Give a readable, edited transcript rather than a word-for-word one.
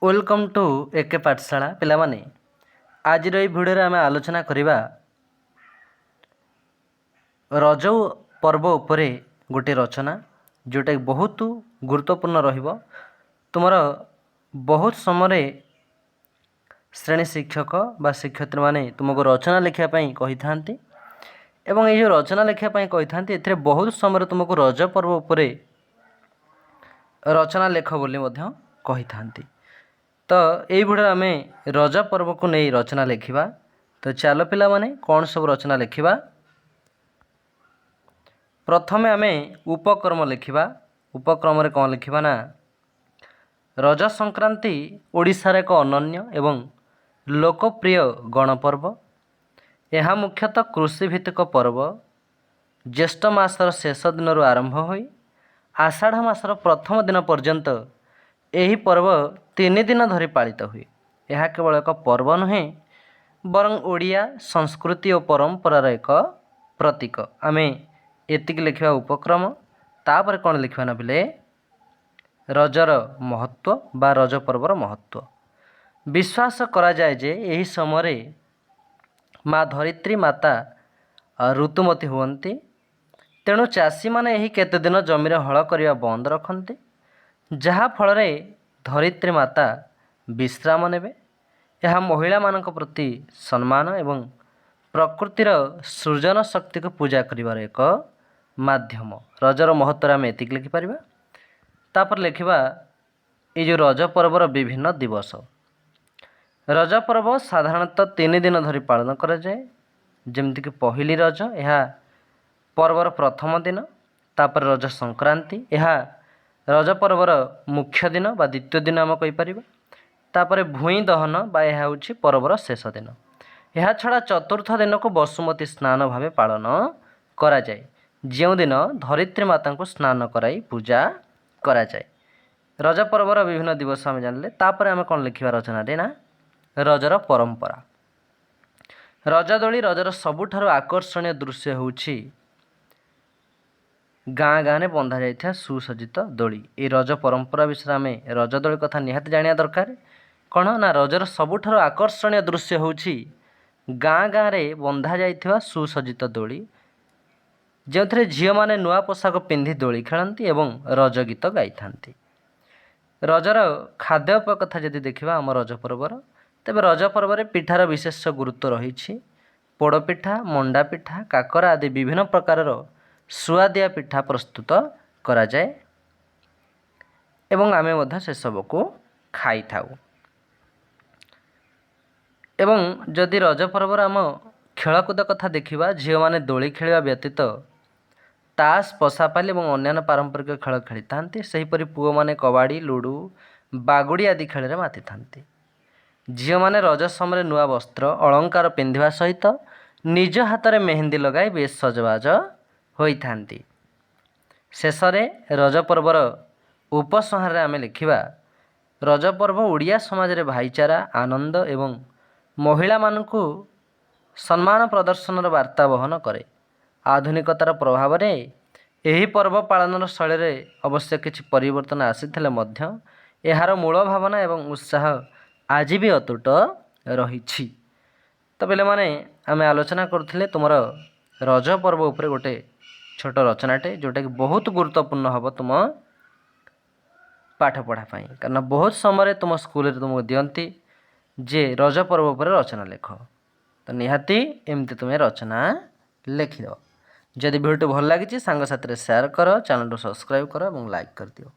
Welcome to एके पाठशाला पिलामाने आज video आम आलोचना करवा रज पर्व उपरे गोटे रचना जोटा कि बहुत गुरुत्वपूर्ण रहिबो तुमर बहुत समय श्रेणी शिक्षक बा शिक्षयित्री माने तुमको रचना लिखा कही था एवं ये रचना लिखा कही था ए बहुत समय तुमको रज पर्व उपरे रचना लेख बोली कही था। तो यही भिडियो आम रज पर्व को नहीं रचना लिखा। तो चलो पिला माने कौन सब रचना लिखा। प्रथमे आम उपक्रम लिखा। उपक्रम कौन लिखा ना रज संक्रांति ओडिशार एक अनन्य एवं लोकप्रिय गणपर्व। यह मुख्यतः कृषिभित्तिक पर्व ज्येष्ठ मासर शेष दिन आरंभ होई आषाढ़ मासर प्रथम दिन पर्यंत यही पर्व 3 दिन धरी पालित हुए। यह केवल एक पर्व नुहे बरं ओडिया संस्कृति और परंपरार एक प्रतीक। आम एतिक लिखा उपक्रम तापर कौन लिखा ना बिले रजर महत्व बा रज पर्वर महत्व। विश्वास करा जाए जे यही समय माँ धरित्री माता ऋतुमती हुअन्ति तेणु चाषी माने यही केते दिन जमीर हल करने बंद रखते जहा फल धरित्री माता विश्राम नेबे। यह महिला मानक प्रति सम्मान एवं प्रकृतिर सृजन शक्ति को पूजा करिवार एक माध्यम। रजर महत्व आम एतिक लिखिपर। तापर लिखा ये जो रज पर्वर विभिन्न दिवस। रज पर्व साधारणतः 3 दिन धरी पालन करा जाए। जेमती कि पहली रज यह पर्वर प्रथम दिन। तापर रज संक्रांति यह रज पर्वर मुख्य दिन बा द्वितीय दिन आम कहीपर। तापर भूई दहन बा यह हूँ पर्वर शेष दिन। यह छड़ा चतुर्थ दिन को बसुमती स्नान भाव पालन करा जाए जो दिन धरित्री माता को स्नान कराई पूजा करा जाए। रज पर्वर विभिन्न दिवस आम जानले। तापर आम कौन लिखा रचना ना रजर परंपरा। रजदोली रजर सबुठारु आकर्षणीय दृश्य होउछि गाँ गाँ बंधा जाइथा सुसज्जित दोली। ये रज परंपरा विषय आम रजदोली कथा निहाती जानिया दरकार। कौन ना रजर सबुठारु आकर्षणीय दृश्य होउछि गाँ गाँ रे बंधा जाइथिबा सुसज्जित दोली जो झील मैंने नुआ पोशाक पिंधि दोली खेलती एवं रज गीत गाई। रजर खाद्यपेय कथा जदि देखा आम रज पर्वर तेज रज पर्व पिठार विशेष गुरुत्व रही। पोड़पिठा मंडा पिठा काकरा आदि विभिन्न प्रकार सुआदिया पिठा प्रस्तुत करा जाए एवं आमे से सब को खाई थाउ। एवं जदि रज पर्व आम खेलकूद कथा देखा झील मैंने दोली खेलिया व्यतीत ताश पशापाली और अन्य पारंपरिक खेल खेली था। सेहीपरि पुओ माने कबाड़ी लुडु बागुड़ी आदि खेल माति था। झील मैंने रज समय नुआ वस्त्र अलंकार पिंधा सहित निज हाथ में मेहंदी लगाई बेस सजबाज होता। शेष रज पर्वर उपसंहार आम लिखा रज पर्व ओडिया समाज रे भाईचारा आनंद एवं महिला मानकु सम्मान प्रदर्शन वार्ता बहन करे। आधुनिकतार प्रभाव रे यही पर्व पालन शैली रे अवश्य किछि परिवर्तन आसीथिले मध्य एहार मूल भावना एवं उत्साह आज भी अतुट रही। तो पे माने आम आलोचना करथिले तुमर रज पर्व उपरे गोटे छोट रचनाटे जोटा कि बहुत गुरुत्वपूर्ण हम तुम पाठ पढ़ा कारण बहुत समय तुम स्कूल तुमको दियंती जे रज पर्व उपरे रचना लेख। तो निहाती एमती तुम्हें रचना लिखिद। जदि भिडियो भल लगी सांग साथी शेयर कर चैनल सब्सक्राइब कर और लाइक कर दियो।